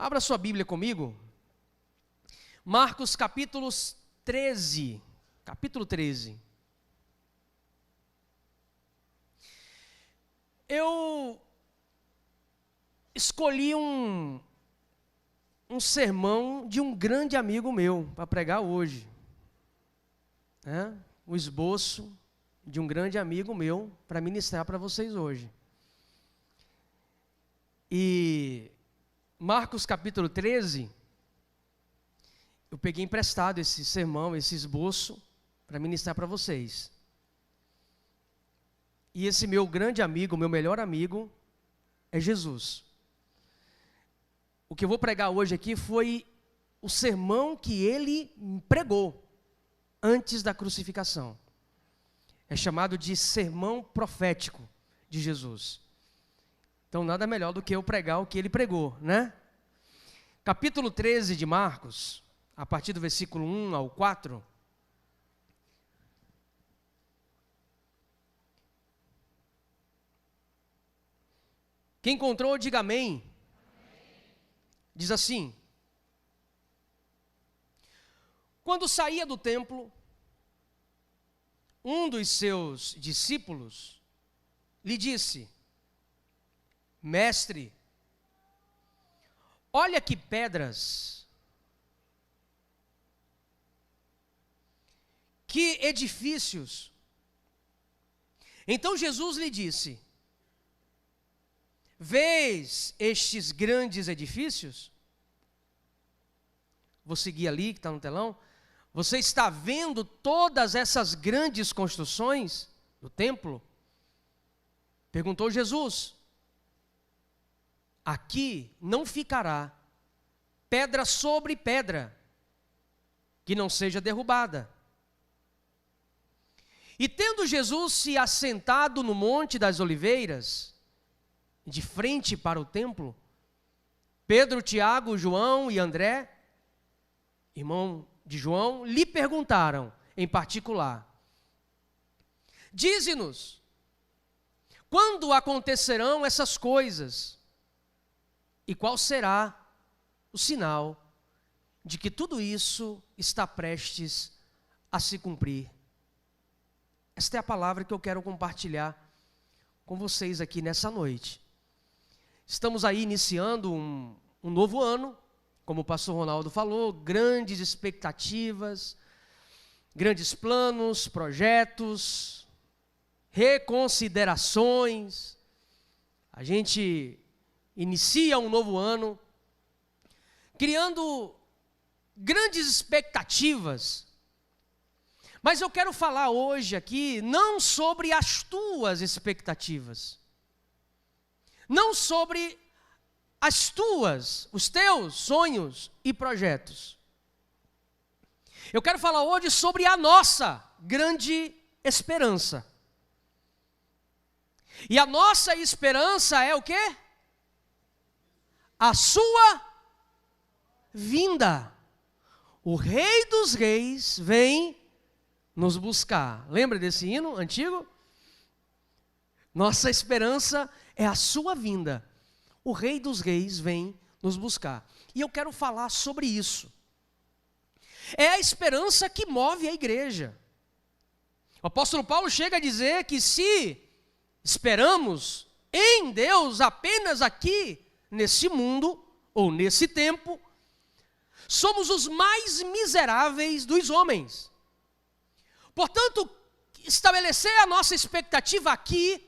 Abra sua Bíblia comigo. Marcos capítulo 13. Capítulo 13. Eu escolhi um sermão de um grande amigo meu para pregar hoje. O esboço de um grande amigo meu para ministrar para vocês hoje. E Marcos capítulo 13, eu peguei emprestado esse sermão, esse esboço, para ministrar para vocês. E esse meu grande amigo, meu melhor amigo, é Jesus. O que eu vou pregar hoje aqui foi o sermão que ele pregou antes da crucificação. É chamado de sermão profético de Jesus. Então nada melhor do que eu pregar o que ele pregou, né? Capítulo 13 de Marcos, a partir do versículo 1 ao 4. Quem encontrou, diga amém. Diz assim: quando saía do templo, um dos seus discípulos lhe disse: Mestre, olha que pedras, que edifícios. Então Jesus lhe disse: vês estes grandes edifícios? Vou seguir ali, que está no telão. Você está vendo todas essas grandes construções do templo? Perguntou Jesus. Aqui não ficará pedra sobre pedra que não seja derrubada. E tendo Jesus se assentado no Monte das Oliveiras, de frente para o templo, Pedro, Tiago, João e André, irmão de João, lhe perguntaram em particular: dize-nos, quando acontecerão essas coisas? E qual será o sinal de que tudo isso está prestes a se cumprir? Esta é a palavra que eu quero compartilhar com vocês aqui nessa noite. Estamos aí iniciando um novo ano, como o pastor Ronaldo falou, grandes expectativas, grandes planos, projetos, reconsiderações. A gente inicia um novo ano, criando grandes expectativas. Mas eu quero falar hoje aqui não sobre as tuas expectativas, não sobre os teus sonhos e projetos. Eu quero falar hoje sobre a nossa grande esperança. E a nossa esperança é o quê? A sua vinda. O Rei dos Reis vem nos buscar. Lembra desse hino antigo? Nossa esperança é a sua vinda. O Rei dos Reis vem nos buscar. E eu quero falar sobre isso. É a esperança que move a igreja. O apóstolo Paulo chega a dizer que se esperamos em Deus apenas aqui, nesse mundo, ou nesse tempo, somos os mais miseráveis dos homens. Portanto, estabelecer a nossa expectativa aqui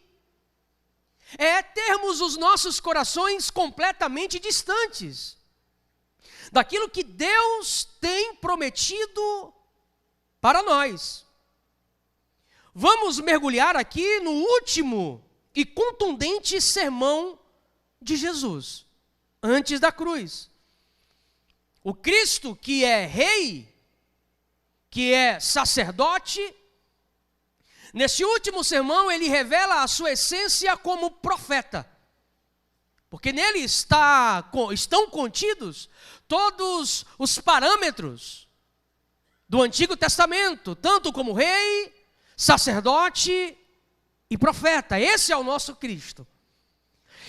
é termos os nossos corações completamente distantes daquilo que Deus tem prometido para nós. Vamos mergulhar aqui no último e contundente sermão de Jesus, antes da cruz. O Cristo que é rei, que é sacerdote, nesse último sermão ele revela a sua essência como profeta. Porque nele estão contidos todos os parâmetros do Antigo Testamento, tanto como rei, sacerdote e profeta. Esse é o nosso Cristo.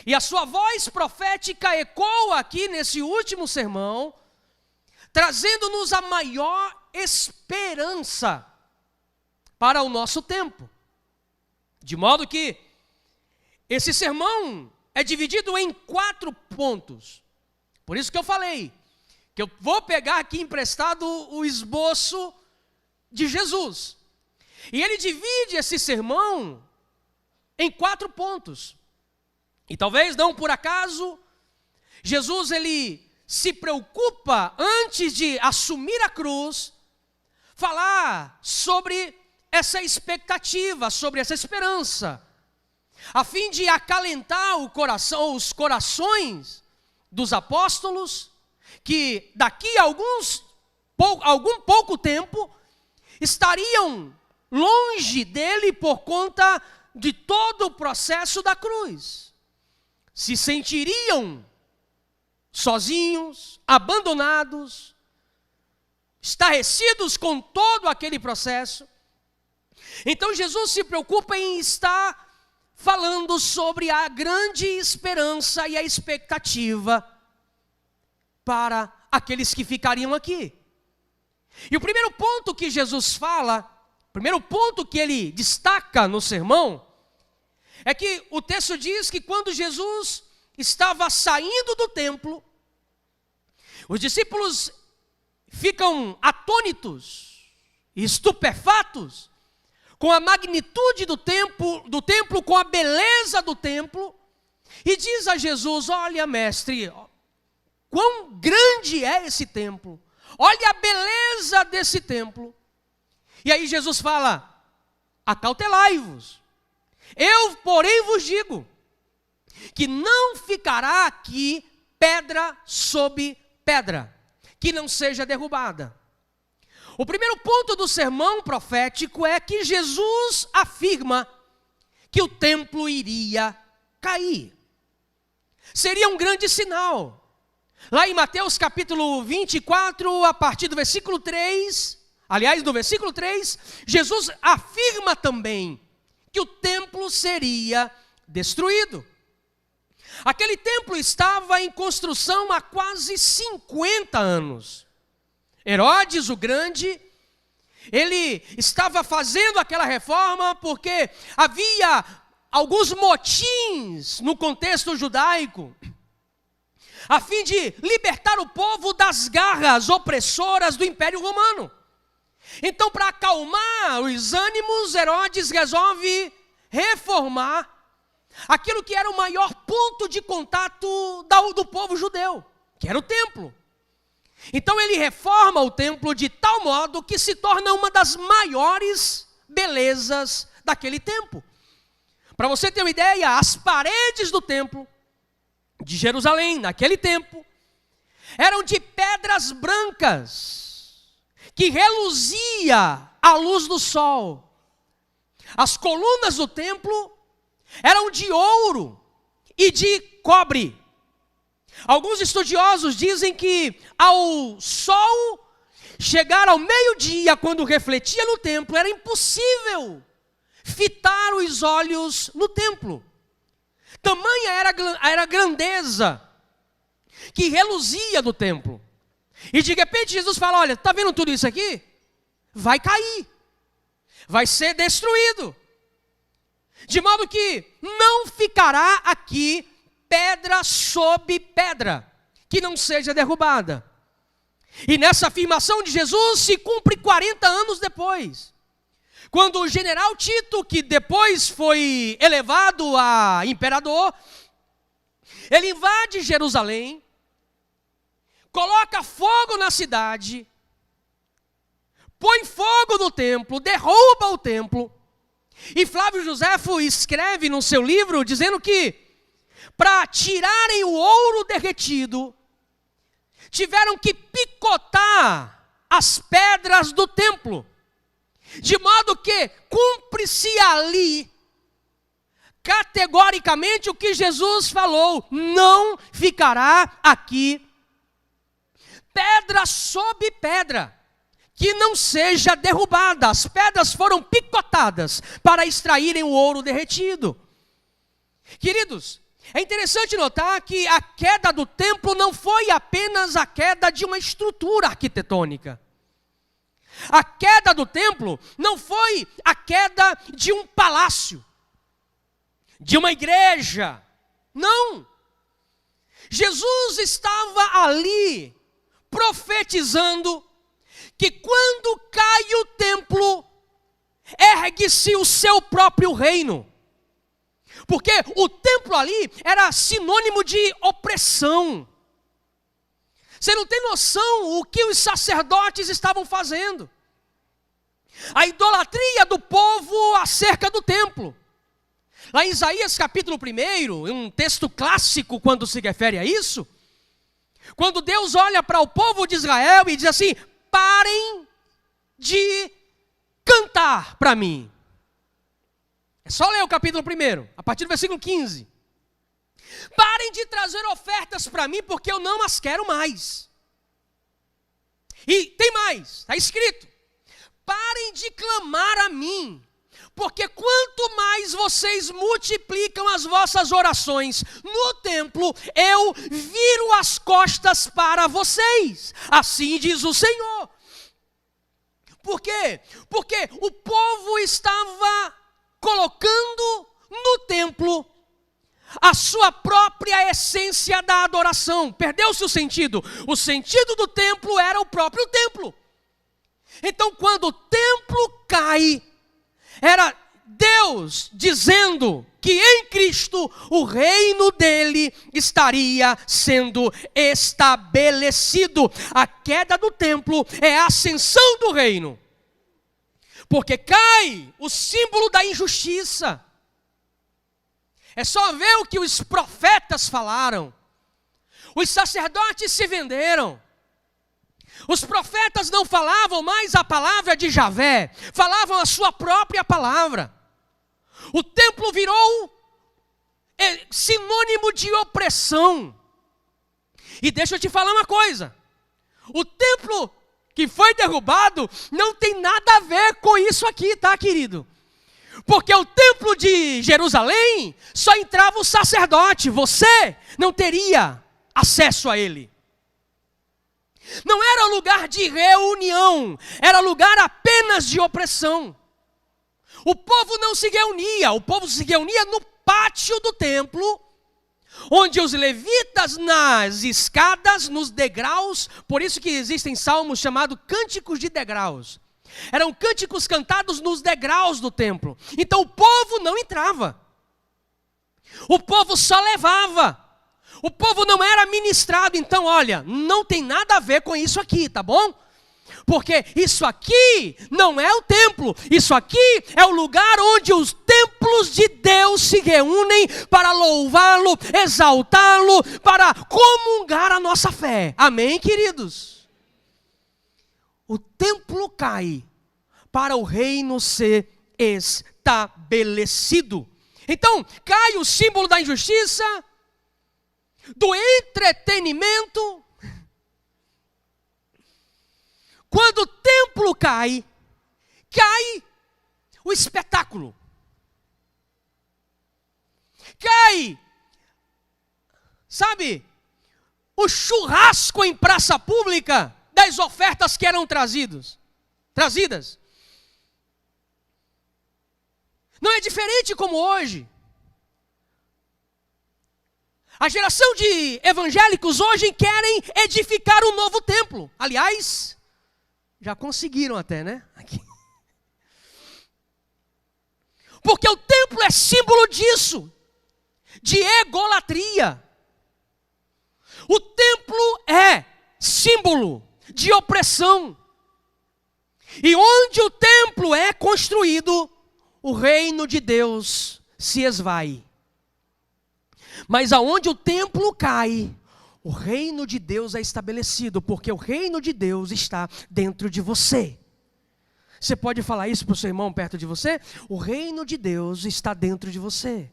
E a sua voz profética ecoa aqui nesse último sermão, trazendo-nos a maior esperança para o nosso tempo. De modo que esse sermão é dividido em 4 pontos. Por isso que eu falei que eu vou pegar aqui emprestado o esboço de Jesus. E ele divide esse sermão em 4 pontos. E talvez não por acaso, Jesus ele se preocupa, antes de assumir a cruz, falar sobre essa expectativa, sobre essa esperança, a fim de acalentar os corações dos apóstolos, que daqui a algum pouco tempo estariam longe dele por conta de todo o processo da cruz. Se sentiriam sozinhos, abandonados, estarrecidos com todo aquele processo. Então Jesus se preocupa em estar falando sobre a grande esperança e a expectativa para aqueles que ficariam aqui. E o primeiro ponto que Jesus fala, o primeiro ponto que ele destaca no sermão, é que o texto diz que quando Jesus estava saindo do templo, os discípulos ficam atônitos, estupefatos, com a magnitude do templo, com a beleza do templo, e diz a Jesus: olha, mestre, quão grande é esse templo, olha a beleza desse templo. E aí Jesus fala: acautelai-vos, eu porém vos digo, que não ficará aqui pedra sobre pedra, que não seja derrubada. O primeiro ponto do sermão profético é que Jesus afirma que o templo iria cair. Seria um grande sinal. Lá em Mateus capítulo 24, a partir do versículo 3, aliás, do versículo 3, Jesus afirma também que o templo seria destruído. Aquele templo estava em construção há quase 50 anos. Herodes o Grande, ele estava fazendo aquela reforma porque havia alguns motins no contexto judaico, a fim de libertar o povo das garras opressoras do Império Romano. Então, para acalmar os ânimos, Herodes resolve reformar aquilo que era o maior ponto de contato do povo judeu, que era o templo. Então ele reforma o templo de tal modo que se torna uma das maiores belezas daquele tempo. Para você ter uma ideia, as paredes do templo de Jerusalém, naquele tempo, eram de pedras brancas, que reluzia à luz do sol. As colunas do templo eram de ouro e de cobre. Alguns estudiosos dizem que ao sol chegar ao meio-dia, quando refletia no templo, era impossível fitar os olhos no templo. Tamanha era a grandeza que reluzia do templo. E de repente Jesus fala: olha, está vendo tudo isso aqui? Vai cair, vai ser destruído. De modo que não ficará aqui pedra sobre pedra, que não seja derrubada. E nessa afirmação de Jesus se cumpre 40 anos depois, quando o general Tito, que depois foi elevado a imperador, ele invade Jerusalém, coloca fogo na cidade, põe fogo no templo, derruba o templo. E Flávio Joséfo escreve no seu livro dizendo que para tirarem o ouro derretido, tiveram que picotar as pedras do templo, de modo que cumpre-se ali categoricamente o que Jesus falou: não ficará aqui pedra sobre pedra que não seja derrubada. As pedras foram picotadas para extraírem o ouro derretido. Queridos, É interessante notar que a queda do templo não foi apenas a queda de uma estrutura arquitetônica. A queda do templo não foi a queda de um palácio, de uma igreja. Não. Jesus estava ali profetizando que quando cai o templo, ergue-se o seu próprio reino. Porque o templo ali era sinônimo de opressão. Você não tem noção o que os sacerdotes estavam fazendo. A idolatria do povo acerca do templo. Lá em Isaías capítulo 1, um texto clássico quando se refere a isso, quando Deus olha para o povo de Israel e diz assim: parem de cantar para mim. É só ler o capítulo 1, a partir do versículo 15. Parem de trazer ofertas para mim, porque eu não as quero mais. E tem mais, está escrito: parem de clamar a mim, porque quanto mais vocês multiplicam as vossas orações no templo, eu viro as costas para vocês. Assim diz o Senhor. Por quê? Porque o povo estava colocando no templo a sua própria essência da adoração. Perdeu-se o sentido. O sentido do templo era o próprio templo. Então, quando o templo cai, era Deus dizendo que em Cristo o reino dele estaria sendo estabelecido. A queda do templo é a ascensão do reino. Porque cai o símbolo da injustiça. É só ver o que os profetas falaram. Os sacerdotes se venderam. Os profetas não falavam mais a palavra de Javé, falavam a sua própria palavra. O templo virou sinônimo de opressão. E deixa eu te falar uma coisa: o templo que foi derrubado não tem nada a ver com isso aqui, tá, querido? Porque o templo de Jerusalém só entrava o sacerdote, você não teria acesso a ele. Não era lugar de reunião, era lugar apenas de opressão. O povo não se reunia, o povo se reunia no pátio do templo, onde os levitas nas escadas, nos degraus, por isso que existem salmos chamados cânticos de degraus. Eram cânticos cantados nos degraus do templo. Então o povo não entrava. O povo só levava. O povo não era ministrado. Então, olha, não tem nada a ver com isso aqui, tá bom? Porque isso aqui não é o templo. Isso aqui é o lugar onde os templos de Deus se reúnem para louvá-lo, exaltá-lo, para comungar a nossa fé. Amém, queridos? O templo cai para o reino ser estabelecido. Então, cai o símbolo da injustiça, do entretenimento. Quando o templo cai, cai o espetáculo. Cai, sabe, o churrasco em praça pública das ofertas que eram trazidas. Não é diferente como hoje. A geração de evangélicos hoje querem edificar um novo templo. Aliás, já conseguiram até, né? Aqui. Porque o templo é símbolo disso, de egolatria. O templo é símbolo de opressão. E onde o templo é construído, o reino de Deus se esvai. Mas aonde o templo cai, o reino de Deus é estabelecido, porque o reino de Deus está dentro de você. Você pode falar isso para o seu irmão perto de você? O reino de Deus está dentro de você.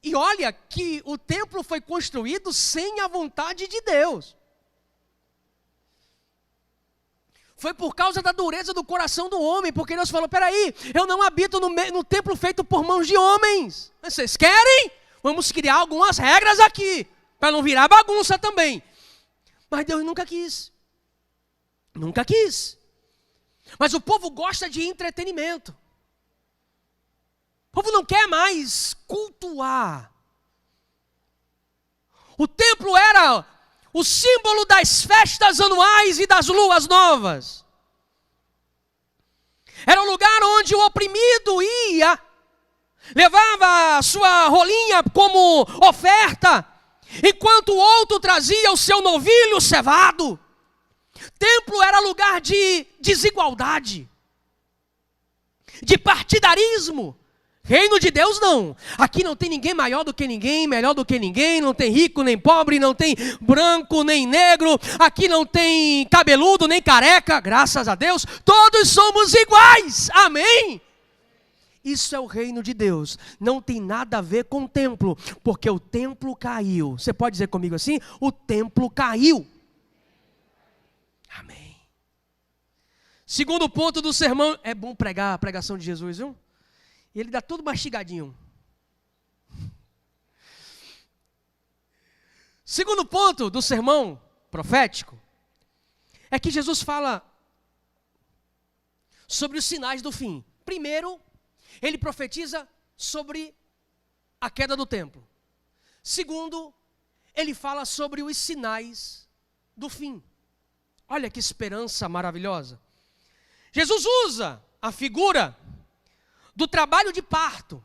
E olha que o templo foi construído sem a vontade de Deus. foi por causa da dureza do coração do homem, porque Deus falou, peraí, eu não habito no templo feito por mãos de homens. Vocês querem? Vamos criar algumas regras aqui, para não virar bagunça também. Mas Deus nunca quis. Nunca quis. Mas o povo gosta de entretenimento. O povo não quer mais cultuar. O templo era o símbolo das festas anuais e das luas novas. Era o lugar onde o oprimido ia, levava a sua rolinha como oferta, enquanto o outro trazia o seu novilho cevado. Templo era lugar de desigualdade, de partidarismo. Reino de Deus não. Aqui não tem ninguém maior do que ninguém, melhor do que ninguém, não tem rico nem pobre, não tem branco nem negro, aqui não tem cabeludo nem careca, graças a Deus, todos somos iguais, amém? Isso é o reino de Deus, não tem nada a ver com o templo, porque o templo caiu. Você pode dizer comigo assim? O templo caiu. Amém. Segundo ponto do sermão, é bom pregar a pregação de Jesus, viu? E ele dá tudo mastigadinho. Segundo ponto do sermão profético é que Jesus fala sobre os sinais do fim. Primeiro, ele profetiza sobre a queda do templo. Segundo, ele fala sobre os sinais do fim. Olha que esperança maravilhosa. Jesus usa a figura do trabalho de parto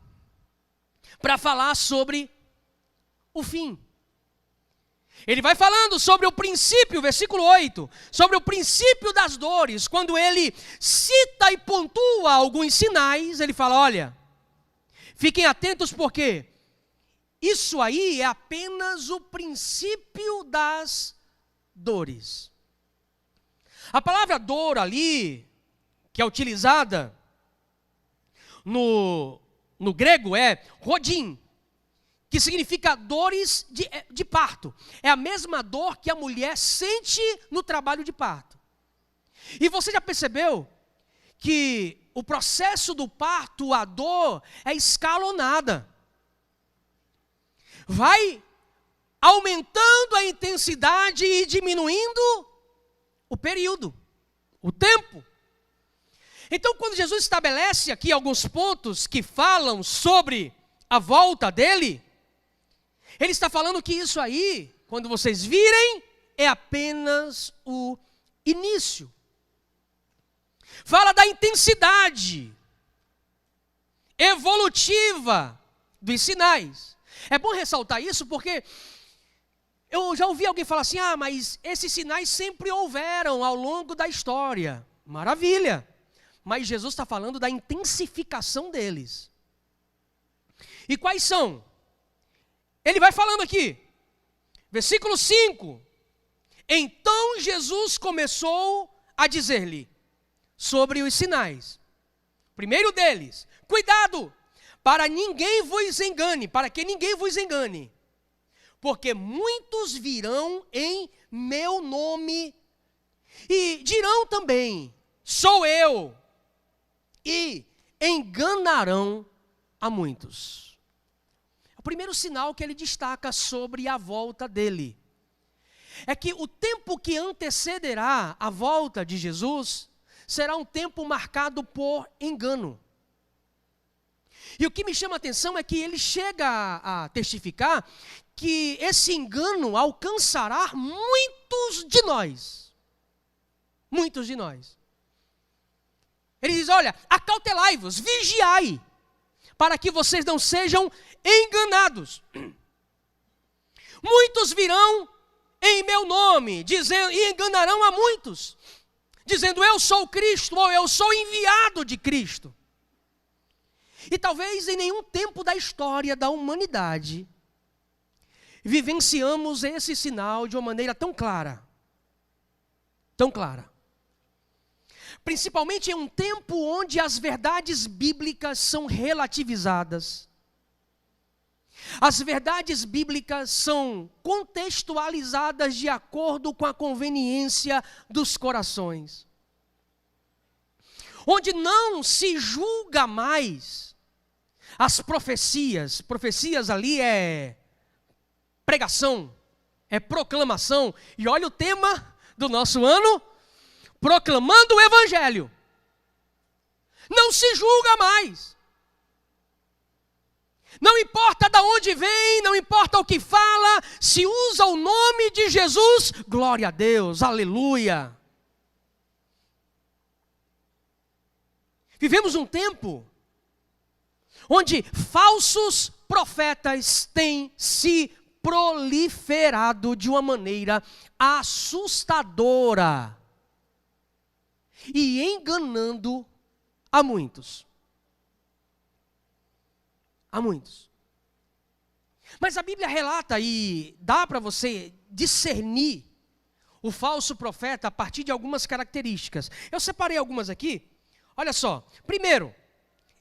para falar sobre o fim. Ele vai falando sobre o princípio, versículo 8, sobre o princípio das dores. Quando ele cita e pontua alguns sinais, ele fala, olha, fiquem atentos porque isso aí é apenas o princípio das dores. A palavra dor ali, que é utilizada no grego é rodim, que significa dores de parto. É a mesma dor que a mulher sente no trabalho de parto. E você já percebeu que o processo do parto, a dor, é escalonada. Vai aumentando a intensidade e diminuindo o período, o tempo. Então, quando Jesus estabelece aqui alguns pontos que falam sobre a volta dele, ele está falando que isso aí, quando vocês virem, é apenas o início. Fala da intensidade evolutiva dos sinais. É bom ressaltar isso porque eu já ouvi alguém falar assim, mas esses sinais sempre houveram ao longo da história. Maravilha! Mas Jesus está falando da intensificação deles. E quais são? Ele vai falando aqui, versículo 5. Então Jesus começou a dizer-lhe sobre os sinais. Primeiro deles, cuidado, para que ninguém vos engane, porque muitos virão em meu nome e dirão também, sou eu, e enganarão a muitos. O primeiro sinal que ele destaca sobre a volta dele é que o tempo que antecederá a volta de Jesus será um tempo marcado por engano. E o que me chama a atenção é que ele chega a testificar que esse engano alcançará muitos de nós. Muitos de nós. Ele diz, olha, acautelai-vos, vigiai, para que vocês não sejam enganados. Muitos virão em meu nome, dizendo, e enganarão a muitos, dizendo, eu sou Cristo, ou eu sou enviado de Cristo. E talvez em nenhum tempo da história da humanidade vivenciamos esse sinal de uma maneira tão clara. Tão clara. Principalmente em um tempo onde as verdades bíblicas são relativizadas. As verdades bíblicas são contextualizadas de acordo com a conveniência dos corações. onde não se julga mais as profecias. Profecias ali é pregação, é proclamação. E olha o tema do nosso ano: proclamando o Evangelho. Não se julga mais. Não importa de onde vem, não importa o que fala, se usa o nome de Jesus, glória a Deus, aleluia. Vivemos um tempo onde falsos profetas têm se proliferado de uma maneira assustadora e enganando a muitos. A muitos. Mas a Bíblia relata e dá para você discernir o falso profeta a partir de algumas características. Eu separei algumas aqui. Olha só. Primeiro,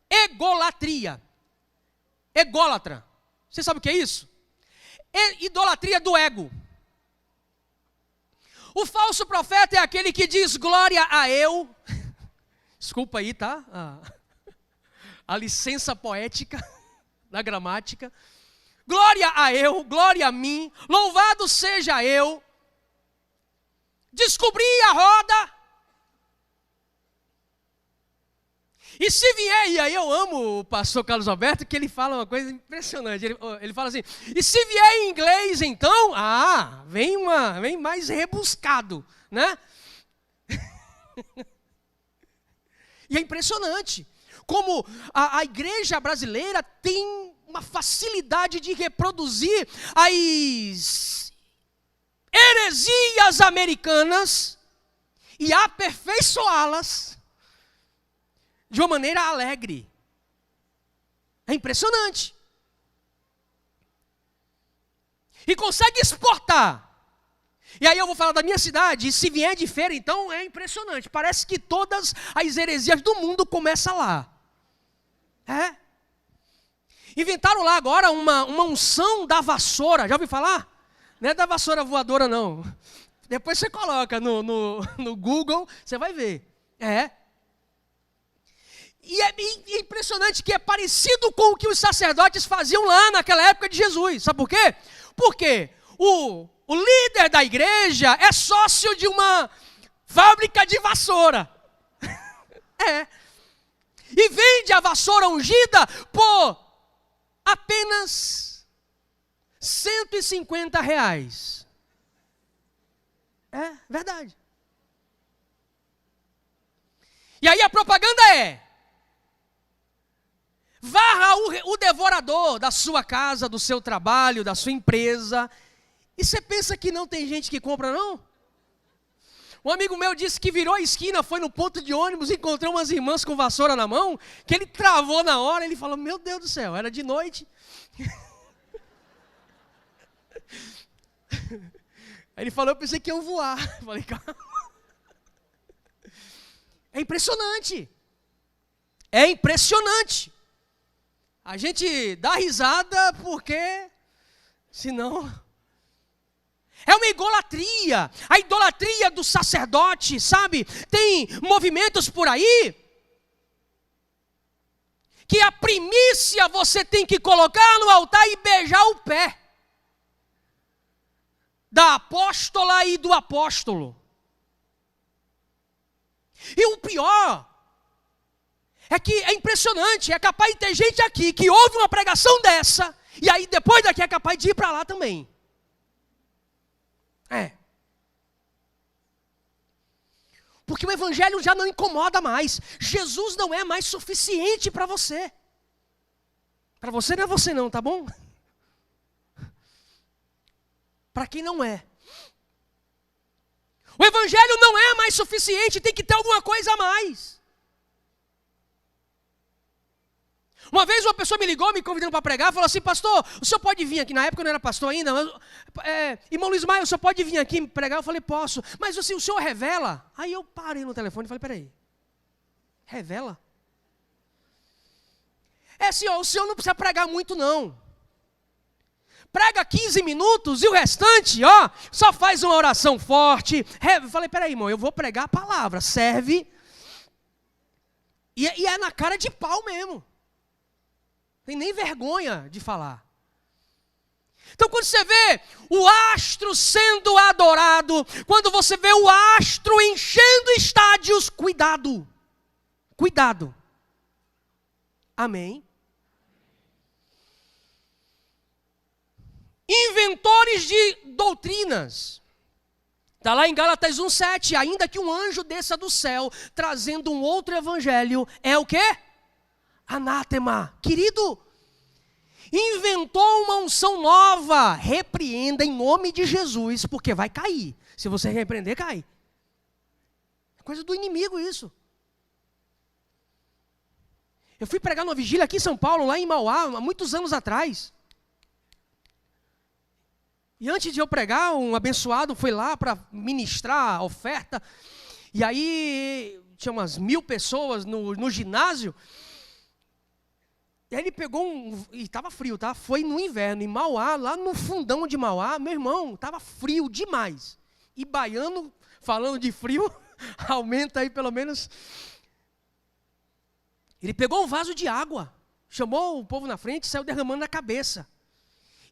egolatria. Ególatra. Você sabe o que é isso? Idolatria do ego. O falso profeta é aquele que diz glória a eu. Desculpa aí, tá? A licença poética da gramática. Glória a eu, glória a mim, louvado seja eu. Descobri a roda. E se vier, e aí eu amo o pastor Carlos Alberto, que ele fala uma coisa impressionante. Ele fala assim: e se vier em inglês, então, vem mais rebuscado, né? E é impressionante como a igreja brasileira tem uma facilidade de reproduzir as heresias americanas e aperfeiçoá-las de uma maneira alegre. É impressionante. E consegue exportar. E aí eu vou falar da minha cidade, e se vier de feira, então é impressionante. Parece que todas as heresias do mundo começam lá. É. Inventaram lá agora uma unção da vassoura. Já ouviu falar? Não é da vassoura voadora, não. Depois você coloca no Google, você vai ver. É. E é impressionante que é parecido com o que os sacerdotes faziam lá naquela época de Jesus. Sabe por quê? Porque o líder da igreja é sócio de uma fábrica de vassoura. É. E vende a vassoura ungida por apenas R$150. É verdade. E aí a propaganda é: varra o devorador da sua casa, do seu trabalho, da sua empresa. E você pensa que não tem gente que compra, não? Um amigo meu disse que virou a esquina, foi no ponto de ônibus, encontrou umas irmãs com vassoura na mão, que ele travou na hora, ele falou: meu Deus do céu, era de noite. Aí ele falou: eu pensei que iam voar. Eu falei: calma. É impressionante. É impressionante. A gente dá risada porque, senão... É uma idolatria, a idolatria do sacerdote, sabe? Tem movimentos por aí que a primícia você tem que colocar no altar e beijar o pé da apóstola e do apóstolo. E o pior é que é impressionante, é capaz de ter gente aqui que ouve uma pregação dessa e aí depois daqui é capaz de ir para lá também. É. Porque o evangelho já não incomoda mais. Jesus não é mais suficiente para você. Para você não é você não, tá bom? Para quem não é. O evangelho não é mais suficiente, tem que ter alguma coisa a mais. Uma vez uma pessoa me ligou, me convidando para pregar, falou assim: pastor, o senhor pode vir aqui? Na época eu não era pastor ainda, mas, irmão Luiz Maia, o senhor pode vir aqui pregar? Eu falei: posso, mas assim, o senhor revela? Aí eu parei no telefone e falei: peraí, revela? É assim, ó, o senhor não precisa pregar muito não. Prega 15 minutos e o restante, ó, só faz uma oração forte. Eu falei: peraí, irmão, eu vou pregar a palavra, serve. E é na cara de pau mesmo. Tem nem vergonha de falar. Então, quando você vê o astro sendo adorado, quando você vê o astro enchendo estádios, cuidado. Cuidado. Amém. Inventores de doutrinas. Está lá em Gálatas 1,7. Ainda que um anjo desça do céu, trazendo um outro evangelho, é o quê? Anátema. Querido, inventou uma unção nova. Repreenda em nome de Jesus, porque vai cair. Se você repreender, cai. É coisa do inimigo isso. Eu fui pregar numa vigília aqui em São Paulo, lá em Mauá, há muitos anos atrás. E antes de eu pregar, um abençoado foi lá para ministrar a oferta. E aí, tinha umas 1000 pessoas no ginásio. E aí ele pegou e estava frio, tá? Foi no inverno, em Mauá, lá no fundão de Mauá, meu irmão, estava frio demais. E baiano, falando de frio, aumenta aí pelo menos. Ele pegou um vaso de água, chamou o povo na frente, saiu derramando na cabeça.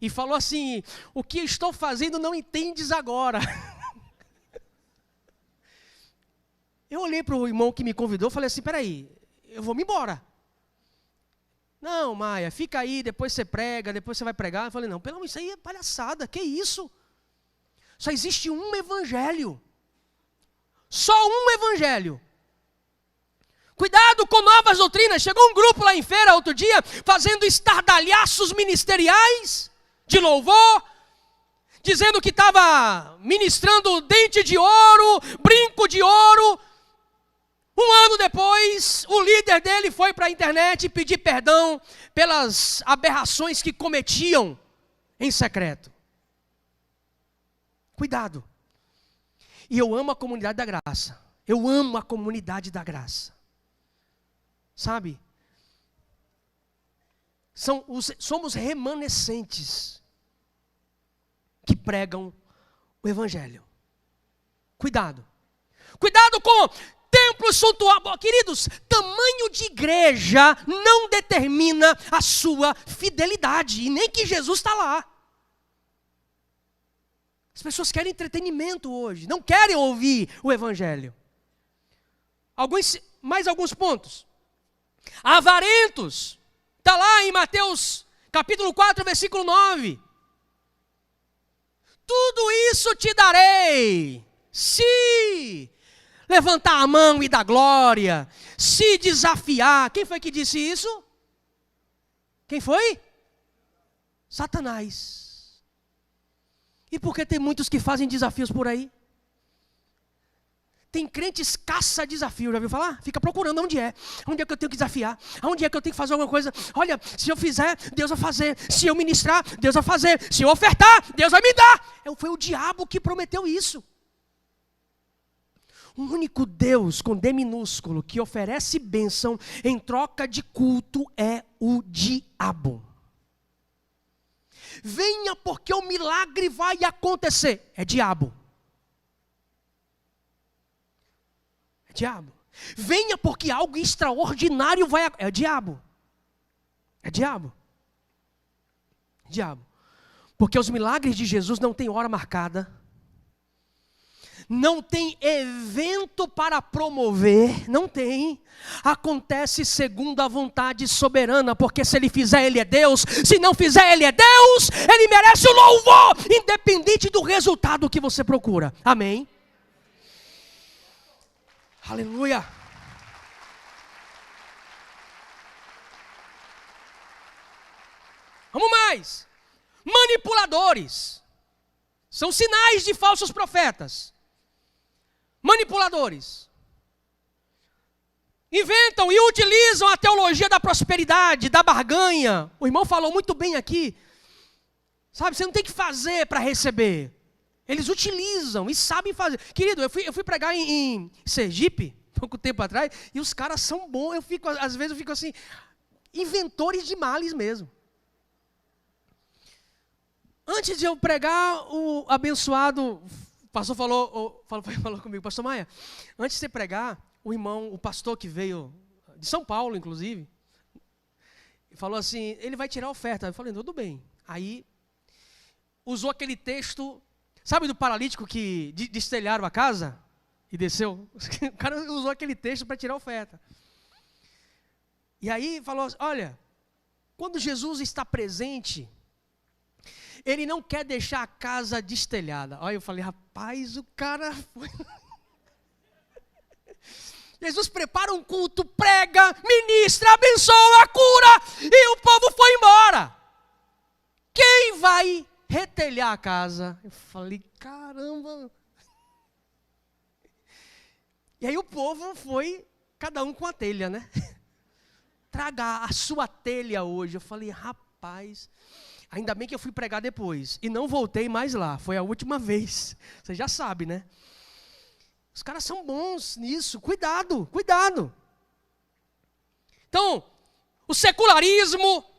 E falou assim: o que estou fazendo não entendes agora. Eu olhei para o irmão que me convidou e falei assim: peraí, eu vou me embora. Não, Maia, fica aí, depois você prega, depois você vai pregar. Eu falei: não, pelo menos isso aí é palhaçada, que isso? Só existe um evangelho. Só um evangelho. Cuidado com novas doutrinas. Chegou um grupo lá em feira outro dia, fazendo estardalhaços ministeriais de louvor, dizendo que estava ministrando dente de ouro, brinco de ouro. Um ano depois, o líder dele foi para a internet pedir perdão pelas aberrações que cometiam em secreto. Cuidado. E eu amo a comunidade da graça. Eu amo a comunidade da graça. Sabe? Somos remanescentes que pregam o evangelho. Cuidado. Cuidado com templos suntuosos. Queridos, tamanho de igreja não determina a sua fidelidade. E nem que Jesus está lá. As pessoas querem entretenimento hoje. Não querem ouvir o evangelho. Mais alguns pontos. Avarentos. Está lá em Mateus capítulo 4, versículo 9. Tudo isso te darei, se levantar a mão e dar glória, se desafiar. Quem foi que disse isso? Quem foi? Satanás. E por que tem muitos que fazem desafios por aí? Tem crentes caça-desafio, já viu falar? Fica procurando onde é que eu tenho que desafiar, onde é que eu tenho que fazer alguma coisa. Olha, se eu fizer, Deus vai fazer. Se eu ministrar, Deus vai fazer. Se eu ofertar, Deus vai me dar. Foi o diabo que prometeu isso. O único Deus com D minúsculo que oferece bênção em troca de culto é o diabo. Venha porque o milagre vai acontecer. É diabo. Diabo. Venha porque algo extraordinário vai acontecer. É diabo. É diabo. Diabo. Porque os milagres de Jesus não tem hora marcada. Não tem evento para promover. Não tem. Acontece segundo a vontade soberana. Porque se ele fizer, ele é Deus. Se não fizer, ele é Deus. Ele merece o louvor. Independente do resultado que você procura. Amém. Aleluia. Vamos mais. Manipuladores. São sinais de falsos profetas. Manipuladores. Inventam e utilizam a teologia da prosperidade, da barganha. O irmão falou muito bem aqui. Sabe, você não tem que fazer para receber. Eles utilizam e sabem fazer. Querido, eu fui pregar em Sergipe, pouco tempo atrás, e os caras são bons. Às vezes eu fico assim, inventores de males mesmo. Antes de eu pregar, o abençoado, o pastor falou comigo: pastor Maia, antes de você pregar, o pastor que veio de São Paulo, inclusive. E falou assim, ele vai tirar a oferta. Eu falei, tudo bem. Aí, usou aquele texto, sabe do paralítico que destelharam a casa e desceu? O cara usou aquele texto para tirar a oferta. E aí falou, olha, quando Jesus está presente, ele não quer deixar a casa destelhada. Olha, eu falei, rapaz, o cara foi... Jesus prepara um culto, prega, ministra, abençoa, cura, e o povo foi embora. Quem vai retelhar a casa? Eu falei, caramba. E aí o povo foi, cada um com a telha, né? Traga a sua telha hoje. Eu falei, rapaz, ainda bem que eu fui pregar depois. E não voltei mais lá, foi a última vez. Você já sabe, né? Os caras são bons nisso, cuidado, cuidado. Então, o secularismo,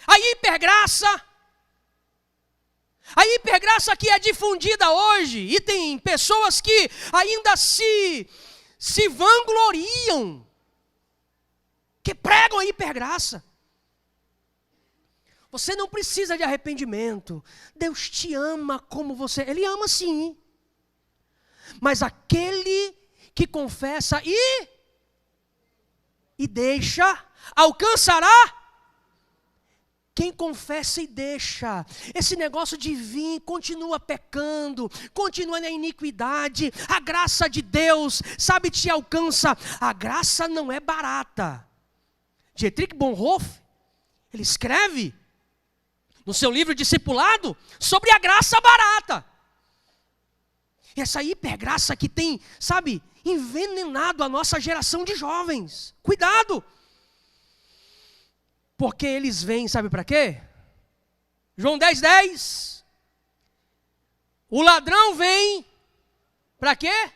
a hipergraça que é difundida hoje, e tem pessoas que ainda se vangloriam, que pregam a hipergraça. Você não precisa de arrependimento, Deus te ama como você, Ele ama sim. Mas aquele que confessa e deixa, alcançará. Quem confessa e deixa, esse negócio de vir, continua pecando, continua na iniquidade, a graça de Deus, sabe, te alcança. A graça não é barata. Dietrich Bonhoeffer, ele escreve no seu livro Discipulado sobre a graça barata. E essa hipergraça que tem, sabe, envenenado a nossa geração de jovens. Cuidado! Porque eles vêm, sabe para quê? João 10:10. O ladrão vem para quê?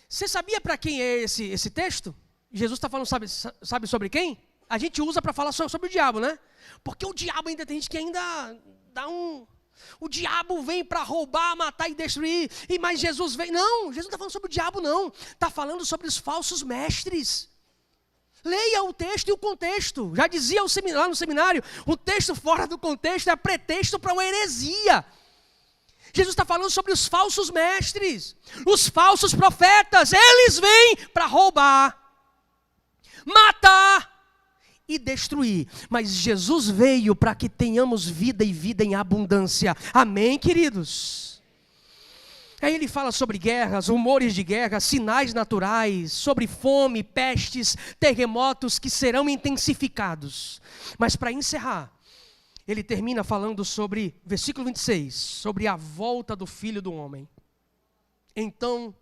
Você sabia para quem é esse texto? Jesus está falando, sabe sobre quem? A gente usa para falar sobre o diabo, né? Porque o diabo ainda tem gente que ainda dá um... O diabo vem para roubar, matar e destruir. Mas Jesus vem... Não, Jesus não está falando sobre o diabo, não. Está falando sobre os falsos mestres. Leia o texto e o contexto. Já dizia lá no seminário, o texto fora do contexto é pretexto para uma heresia. Jesus está falando sobre os falsos mestres, os falsos profetas. Eles vêm para roubar, matar e destruir. Mas Jesus veio para que tenhamos vida e vida em abundância. Amém, queridos? Aí ele fala sobre guerras, rumores de guerra, sinais naturais, sobre fome, pestes, terremotos que serão intensificados. Mas para encerrar, ele termina falando sobre, versículo 26, sobre a volta do Filho do Homem. Então,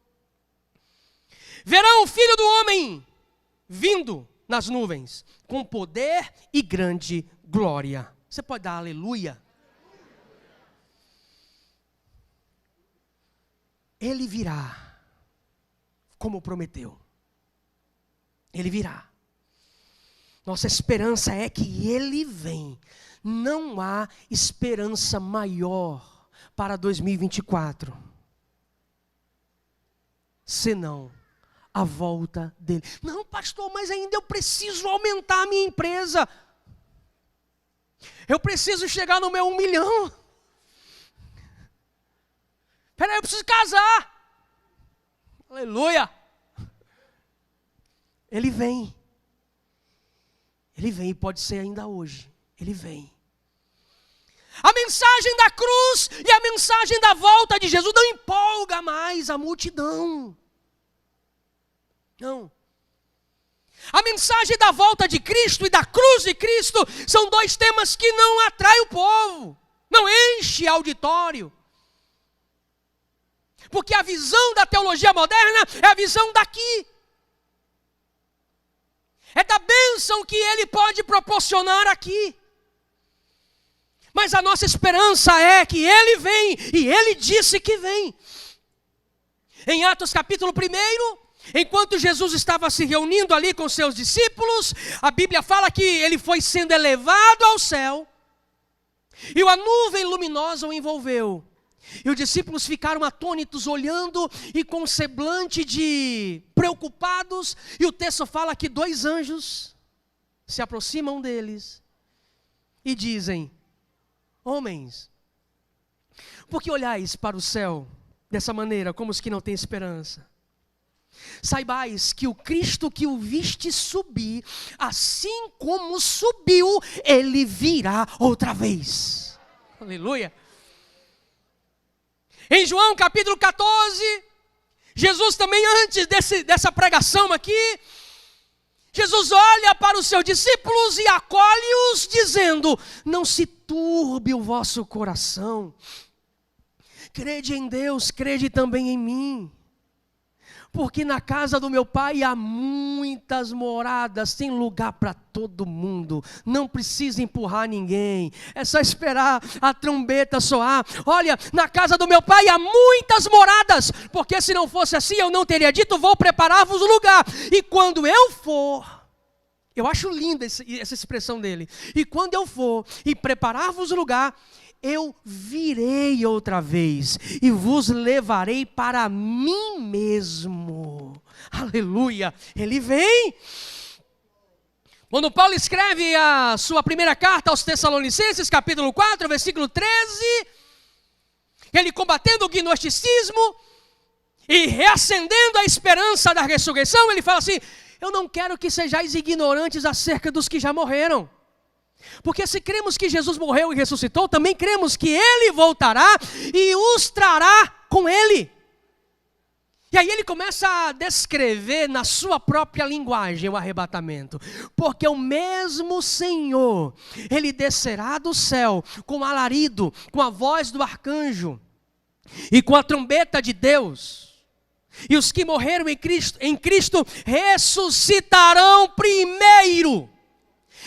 verão o Filho do Homem vindo nas nuvens, com poder e grande glória. Você pode dar aleluia? Ele virá, como prometeu. Ele virá. Nossa esperança é que Ele vem. Não há esperança maior para 2024, senão a volta dele. Não, pastor, mas ainda eu preciso aumentar a minha empresa. Eu preciso chegar no meu 1 milhão. Peraí, eu preciso casar. Aleluia. Ele vem. Ele vem, pode ser ainda hoje. Ele vem. A mensagem da cruz e a mensagem da volta de Jesus não empolga mais a multidão. Não. A mensagem da volta de Cristo e da cruz de Cristo são dois temas que não atraem o povo. Não enche auditório. Porque a visão da teologia moderna é a visão daqui. É da bênção que Ele pode proporcionar aqui. Mas a nossa esperança é que Ele vem, e Ele disse que vem. Em Atos capítulo 1, enquanto Jesus estava se reunindo ali com seus discípulos, a Bíblia fala que Ele foi sendo elevado ao céu, e a nuvem luminosa o envolveu. E os discípulos ficaram atônitos, olhando e com semblante de preocupados. E o texto fala que 2 anjos se aproximam deles e dizem: homens, por que olhais para o céu dessa maneira, como os que não têm esperança? Saibais que o Cristo que o viste subir, assim como subiu, ele virá outra vez. Aleluia. Em João capítulo 14, Jesus também, antes dessa pregação aqui, Jesus olha para os seus discípulos e acolhe-os, dizendo: não se turbe o vosso coração, crede em Deus, crede também em mim. Porque na casa do meu pai há muitas moradas, tem lugar para todo mundo. Não precisa empurrar ninguém, é só esperar a trombeta soar. Olha, na casa do meu pai há muitas moradas, porque se não fosse assim eu não teria dito: vou preparar-vos o lugar. E quando eu for, eu acho linda essa expressão dele, e quando eu for e preparar-vos o lugar, eu virei outra vez e vos levarei para mim mesmo. Aleluia, ele vem. Quando Paulo escreve a sua primeira carta aos Tessalonicenses, capítulo 4, versículo 13, ele combatendo o gnosticismo e reacendendo a esperança da ressurreição, ele fala assim: eu não quero que sejais ignorantes acerca dos que já morreram. Porque se cremos que Jesus morreu e ressuscitou, também cremos que Ele voltará e os trará com Ele. E aí ele começa a descrever na sua própria linguagem o arrebatamento. Porque o mesmo Senhor, Ele descerá do céu com alarido, com a voz do arcanjo e com a trombeta de Deus. E os que morreram em Cristo ressuscitarão primeiro.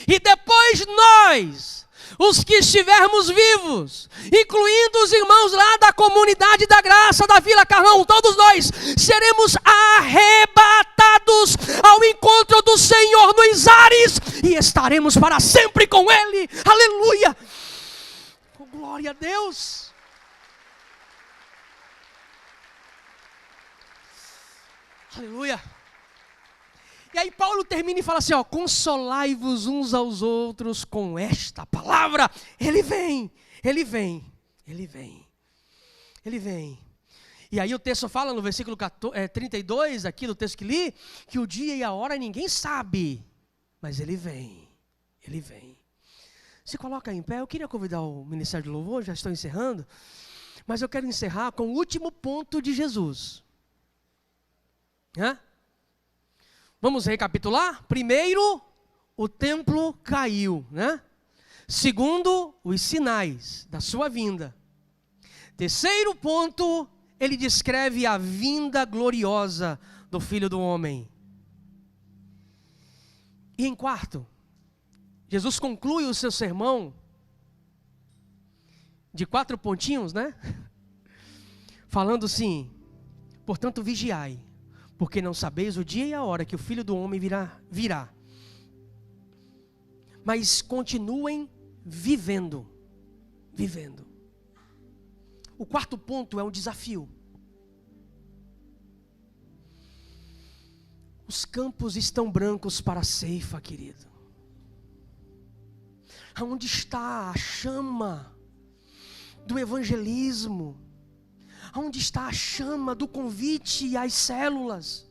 E depois nós, os que estivermos vivos, incluindo os irmãos lá da comunidade da graça da Vila Carrão, todos nós seremos arrebatados ao encontro do Senhor nos ares e estaremos para sempre com Ele. Aleluia! Oh, glória a Deus! Aleluia! E aí Paulo termina e fala assim, ó: consolai-vos uns aos outros com esta palavra. Ele vem, Ele vem, Ele vem, Ele vem. E aí o texto fala no versículo 32, aqui do texto que li, que o dia e a hora ninguém sabe, mas Ele vem, Ele vem. Se coloca em pé. Eu queria convidar o Ministério de Louvor, já estou encerrando, mas eu quero encerrar com o último ponto de Jesus. Vamos recapitular? Primeiro, o templo caiu, né? Segundo, os sinais da sua vinda. Terceiro ponto, ele descreve a vinda gloriosa do Filho do Homem. E em quarto, Jesus conclui o seu sermão de 4 pontinhos, né? Falando assim: portanto vigiai, porque não sabeis o dia e a hora que o Filho do Homem virá. Mas continuem vivendo. O quarto ponto é um desafio. Os campos estão brancos para a ceifa, querido. Aonde está a chama do evangelismo? Onde está a chama do convite às células?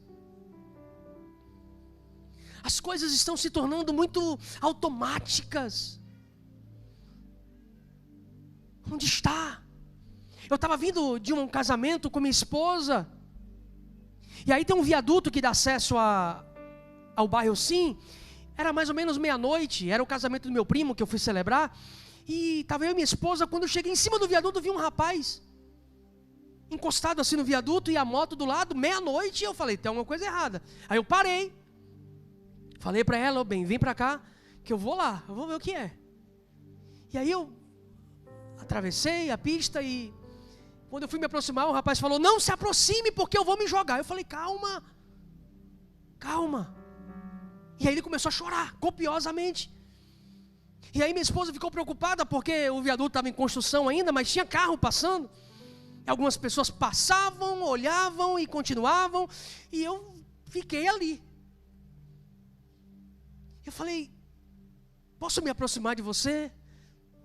As coisas estão se tornando muito automáticas. Onde está? Eu estava vindo de um casamento com minha esposa. E aí tem um viaduto que dá acesso ao bairro Sim. Era mais ou menos meia-noite. Era o casamento do meu primo que eu fui celebrar. E estava eu e minha esposa. Quando eu cheguei em cima do viaduto, vi um rapaz encostado assim no viaduto e a moto do lado, meia-noite. E eu falei: tem alguma coisa errada. Aí eu parei, falei para ela: bem, vem para cá que eu vou lá, eu vou ver o que é. E aí eu atravessei a pista e quando eu fui me aproximar, o rapaz falou: não se aproxime porque eu vou me jogar. Eu falei: calma. E aí ele começou a chorar copiosamente. E aí minha esposa ficou preocupada porque o viaduto estava em construção ainda, mas tinha carro passando. algumas pessoas passavam, olhavam e continuavam, e eu fiquei ali. Eu falei, posso me aproximar de você?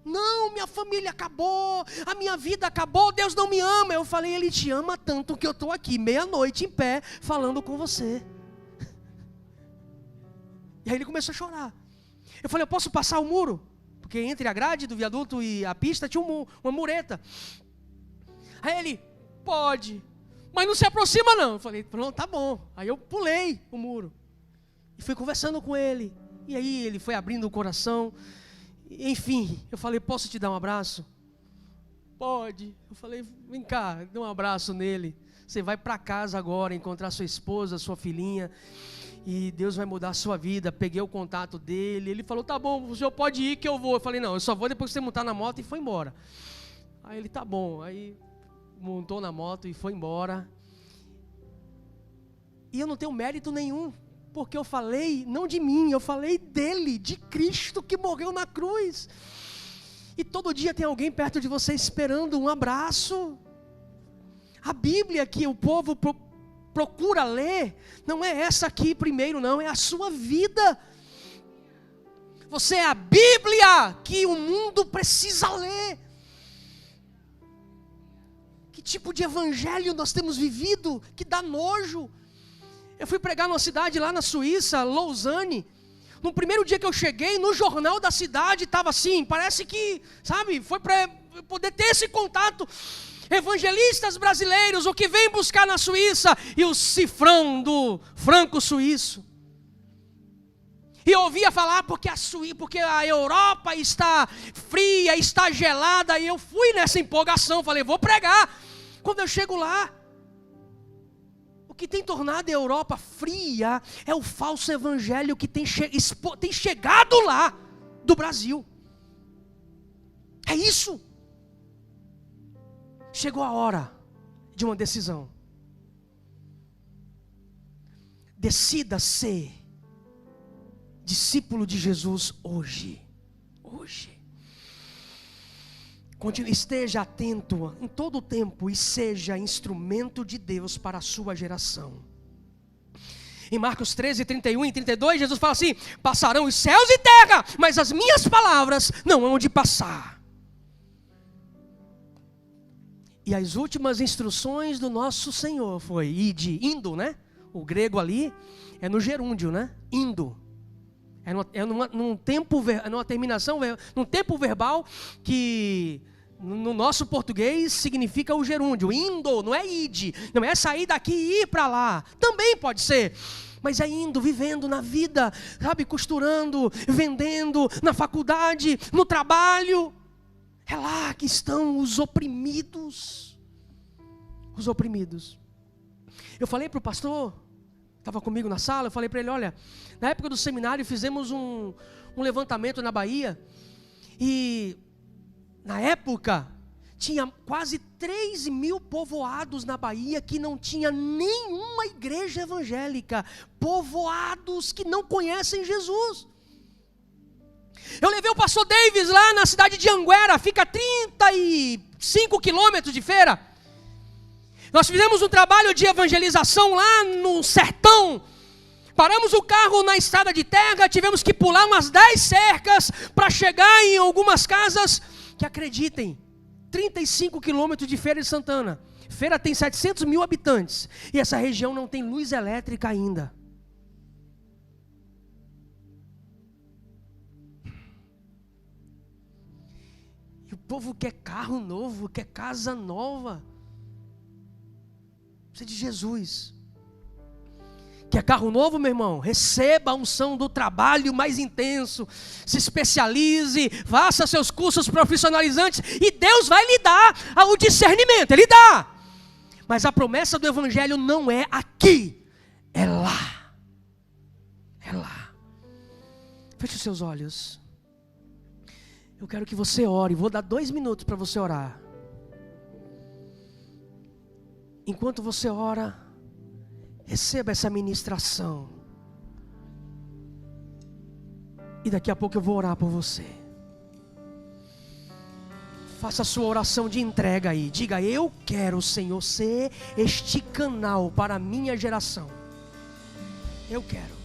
Não, minha família acabou, a minha vida acabou, Deus não me ama. Eu falei, Ele te ama tanto que eu estou aqui, meia-noite em pé, falando com você. E aí ele começou a chorar. Eu falei, eu posso passar o muro? Porque entre a grade do viaduto e a pista tinha uma mureta. Aí ele, pode, mas não se aproxima não. Eu falei, pronto, tá bom. Aí eu pulei o muro e fui conversando com ele. E aí ele foi abrindo o coração. Enfim, eu falei, posso te dar um abraço? Pode. Eu falei, vem cá, dê um abraço nele. Você vai para casa agora, encontrar sua esposa, sua filhinha, e Deus vai mudar a sua vida. Peguei o contato dele, ele falou, tá bom, o senhor pode ir que eu vou. Eu falei, não, eu só vou depois que você montar na moto, e foi embora. Aí ele, tá bom. Aí montou na moto e foi embora. E eu não tenho mérito nenhum, porque eu falei, não de mim, eu falei dele, de Cristo que morreu na cruz. E todo dia tem alguém perto de você esperando um abraço. A Bíblia que o povo procura ler, não é essa aqui primeiro não, é a sua vida. Você é a Bíblia que o mundo precisa ler. Que tipo de evangelho nós temos vivido, que dá nojo. Eu fui pregar numa cidade lá na Suíça, Lausanne. No primeiro dia que eu cheguei, no jornal da cidade estava assim, parece que, sabe, foi para poder ter esse contato. Evangelistas brasileiros, o que vem buscar na Suíça? E o cifrão do franco suíço. E eu ouvia falar porque a Europa está fria, está gelada. E eu fui nessa empolgação, falei, vou pregar. Quando eu chego lá, o que tem tornado a Europa fria é o falso evangelho que tem chegado lá do Brasil. É isso. Chegou a hora de uma decisão. Decida ser discípulo de Jesus hoje. Hoje. Esteja atento em todo o tempo e seja instrumento de Deus para a sua geração. Em Marcos 13, 31 e 32, Jesus fala assim: passarão os céus e terra, mas as minhas palavras não hão de passar. E as últimas instruções do nosso Senhor foi indo, né? O grego ali é no gerúndio, né? Indo. Num tempo verbal que no nosso português significa o gerúndio. Indo, não é ide, não é sair daqui e ir para lá. Também pode ser. Mas é indo, vivendo na vida, sabe? Costurando, vendendo, na faculdade, no trabalho. É lá que estão os oprimidos. Os oprimidos. Eu falei para o pastor, estava comigo na sala, eu falei para ele, olha, na época do seminário fizemos um levantamento na Bahia. E na época tinha quase 3.000 povoados na Bahia que não tinha nenhuma igreja evangélica. Povoados que não conhecem Jesus. Eu levei o pastor Davis lá na cidade de Anguera, fica a 35 quilômetros de Feira. Nós fizemos um trabalho de evangelização lá no sertão. Paramos o carro na estrada de terra, tivemos que pular umas 10 cercas para chegar em algumas casas que, acreditem, 35 quilômetros de Feira de Santana. Feira tem 700 mil habitantes e essa região não tem luz elétrica ainda. E o povo quer carro novo, quer casa nova. Precisa de Jesus. Quer carro novo, meu irmão? Receba a unção do trabalho mais intenso. Se especialize, faça seus cursos profissionalizantes e Deus vai lhe dar o discernimento. Ele dá. Mas a promessa do evangelho não é aqui, é lá. É lá. Feche os seus olhos. Eu quero que você ore. Vou dar 2 minutos para você orar. Enquanto você ora, receba essa ministração. E daqui a pouco eu vou orar por você. Faça a sua oração de entrega aí. Diga: eu quero, Senhor, ser este canal para a minha geração. Eu quero.